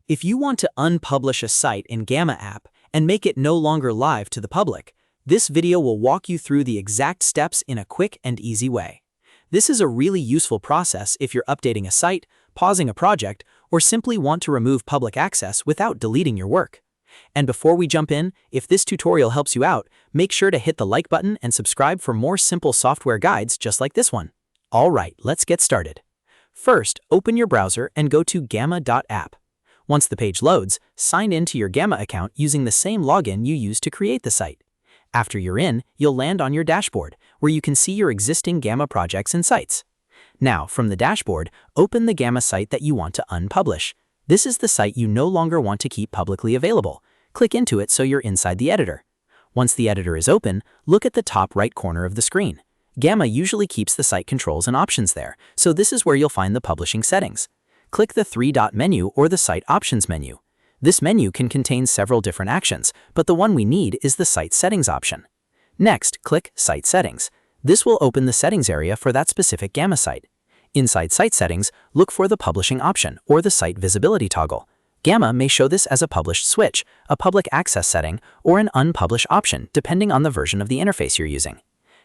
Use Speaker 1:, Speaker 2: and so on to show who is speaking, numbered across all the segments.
Speaker 1: If you want to unpublish a site in Gamma app and make it no longer live to the public, this video will walk you through the exact steps in a quick and easy way. This is a really useful process if you're updating a site, pausing a project, or simply want to remove public access without deleting your work. And before we jump in, if this tutorial helps you out, make sure to hit the like button and subscribe for more simple software guides just like this one. Alright, let's get started. First, open your browser and go to gamma.app. Once the page loads, sign in to your Gamma account using the same login you used to create the site. After you're in, you'll land on your dashboard, where you can see your existing Gamma projects and sites. Now, from the dashboard, open the Gamma site that you want to unpublish. This is the site you no longer want to keep publicly available. Click into it so you're inside the editor. Once the editor is open, look at the top right corner of the screen. Gamma usually keeps the site controls and options there, so this is where you'll find the publishing settings. Click the three-dot menu or the Site Options menu. This menu can contain several different actions, but the one we need is the Site Settings option. Next, click Site Settings. This will open the settings area for that specific Gamma site. Inside Site Settings, look for the Publishing option or the Site Visibility toggle. Gamma may show this as a published switch, a public access setting, or an unpublish option depending on the version of the interface you're using.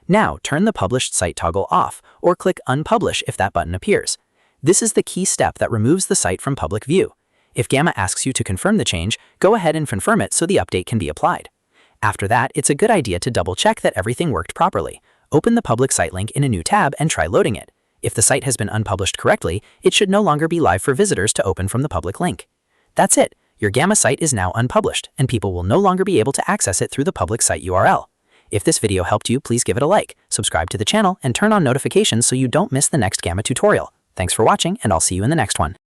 Speaker 1: Now, turn the Published Site toggle off or click Unpublish if that button appears. This is the key step that removes the site from public view. If Gamma asks you to confirm the change, go ahead and confirm it so the update can be applied. After that, it's a good idea to double-check that everything worked properly. Open the public site link in a new tab and try loading it. If the site has been unpublished correctly, it should no longer be live for visitors to open from the public link. That's it. Your Gamma site is now unpublished, and people will no longer be able to access it through the public site URL. If this video helped you, please give it a like, subscribe to the channel, and turn on notifications so you don't miss the next Gamma tutorial. Thanks for watching, and I'll see you in the next one.